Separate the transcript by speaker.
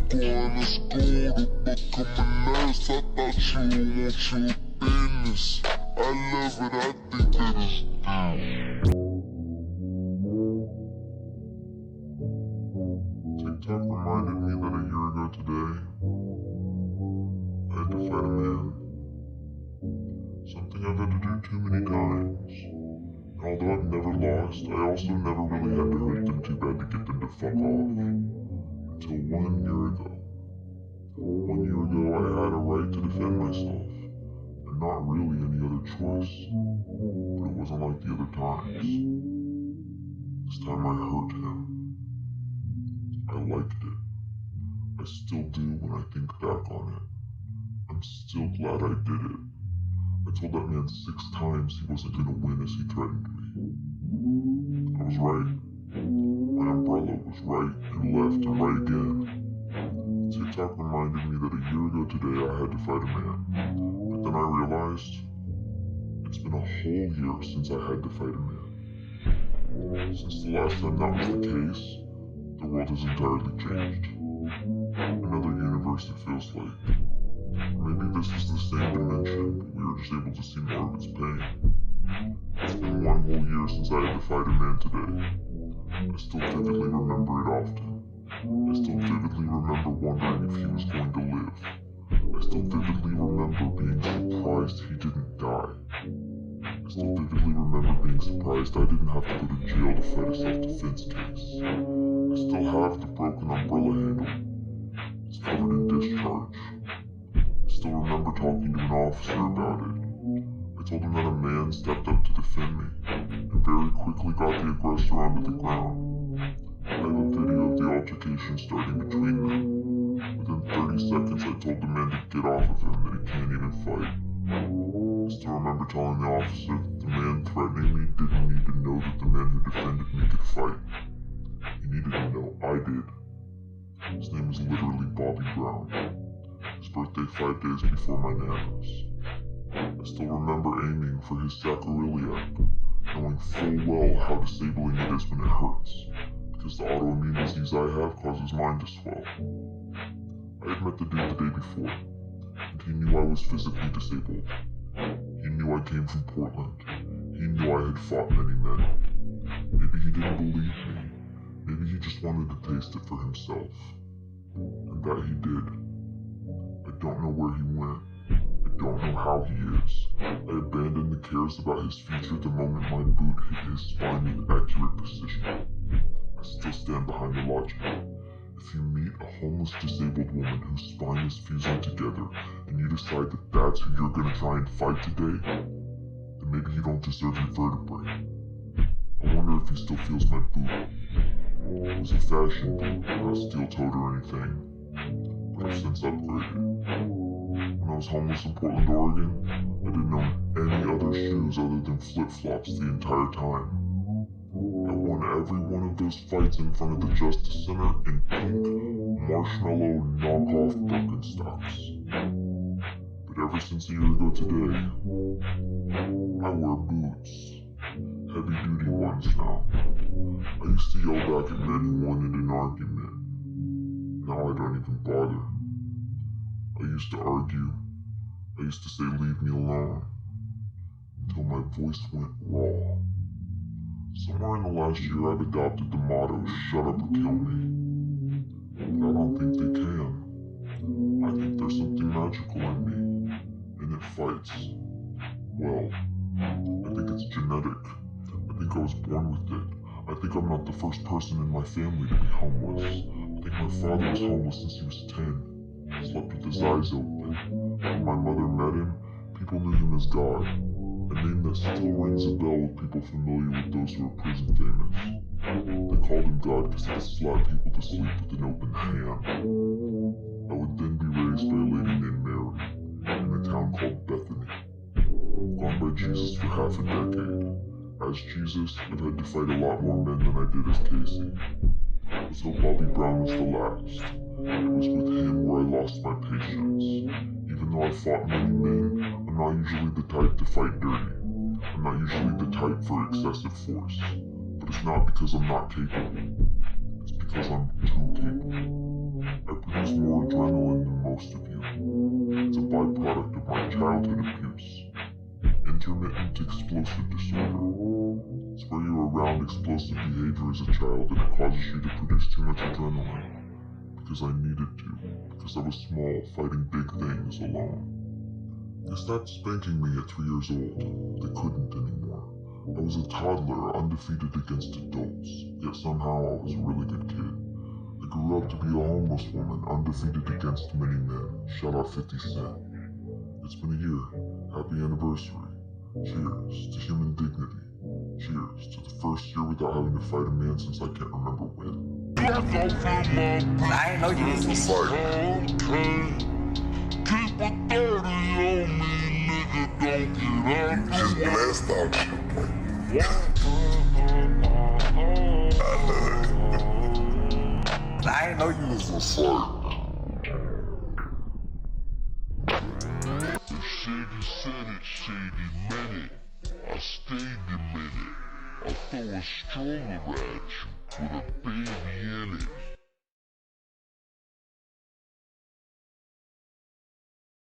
Speaker 1: going to school to become a nurse. I thought you would want you business. I love it, I think it is TikTok reminded me that a year ago today, I had to fight a man. Something I've had to do too many times. And although I've never lost, I also never really had to hurt them too bad to get them to fuck off. Until 1 year ago. 1 year ago, I had a right to defend myself, and not really any other choice. But it wasn't like the other times. This time I hurt him. I liked it. I still do when I think back on it. I'm still glad I did it. I told that man 6 times he wasn't gonna win as he threatened me. I was right. My umbrella was right and left and right again. TikTok reminded me that a year ago today I had to fight a man. But then I realized it's been a whole year since I had to fight a man. Since the last time that was the case, the world has entirely changed. Another universe, it feels like. Maybe this is the same dimension, but we are just able to see more of its pain. It's been 1 whole year since I had to fight a man today. I still vividly remember it often. I still vividly remember wondering if he was going to live. I still vividly remember being surprised he didn't die. I still vividly remember being surprised I didn't have to go to jail to fight a self-defense case. I still have the broken umbrella handle. It's covered in discharge. I still remember talking to an officer about it. I told him that a man stepped up to defend me, and very quickly got the aggressor onto the ground. I have a video of the altercation starting between them. Within 30 seconds I told the man to get off of him, that he can't even fight. I still remember telling the officer that the man threatening me didn't need to know that the man who defended me could fight. He needed to know I did. His name is literally Bobby Brown. His birthday 5 days before my nana's. I still remember aiming for his sacroiliac, knowing full well how disabling it is when it hurts, because the autoimmune disease I have causes mine to swell. I had met the dude the day before, and he knew I was physically disabled. He knew I came from Portland. He knew I had fought many men. Maybe he didn't believe me. Maybe he just wanted to taste it for himself. And that he did. I don't know where he went. I don't know how he is. I abandoned the cares about his future the moment my boot hit his spine with accurate precision. I still stand behind the logic. If you meet a homeless disabled woman whose spine is fusing together, and you decide that that's who you're gonna try and fight today, then maybe you don't deserve your vertebrae. I wonder if he still feels my boot. It was a fashion boot, not steel-toed or anything, but I've since upgraded. When I was homeless in Portland, Oregon, I didn't own any other shoes other than flip-flops the entire time. I won every one of those fights in front of the Justice Center in pink, marshmallow, knockoff Birkenstocks. But ever since a year ago today, I wear boots. Heavy-duty ones now. I used to yell back at men who wanted an argument. Now I don't even bother. I used to argue. I used to say leave me alone. Until my voice went raw. Somewhere in the last year I've adopted the motto, shut up or kill me. But I don't think they can. I think there's something magical in me. And it fights. Well, I think it's genetic. I think I was born with it. I think I'm not the first person in my family to be homeless. I think my father was homeless since he was 10. He slept with his eyes open. When my mother met him, people knew him as God. A name that still rings a bell with people familiar with those who are prison famous. They called him God because he could slap people to sleep with an open hand. I would then be raised by a lady named Mary, in a town called Bethany. I've gone by Jesus for half a decade. As Jesus, I've had to fight a lot more men than I did as Casey. Let's hope Bobby Brown was the last. It was with him where I lost my patience. Even though I've fought many men, I'm not usually the type to fight dirty. I'm not usually the type for excessive force. But it's not because I'm not capable. It's because I'm too capable. I produce most of you. It's a byproduct of my childhood abuse. Intermittent explosive disorder. It's where you're around explosive behavior as a child and it causes you to produce too much adrenaline. Because I needed to. Because I was small, fighting big things alone. They stopped spanking me at 3 years old. They couldn't anymore. I was a toddler, undefeated against adults, yet somehow I was a really good kid. I grew up to be a homeless woman, undefeated against many men. Shout out 50 Cent. It's been a year. Happy anniversary. Cheers to human dignity. Cheers to the first year without having to fight a man since I can't remember when.
Speaker 2: I ain't know you was a fighter.
Speaker 1: Keep a 30 on me, nigga, don't get out.
Speaker 2: Just blast out shit. I ain't know you was a fighter.
Speaker 1: If Shady said it, Shady meant it. I stayed a minute. I throw a stroller at you with a baby in it.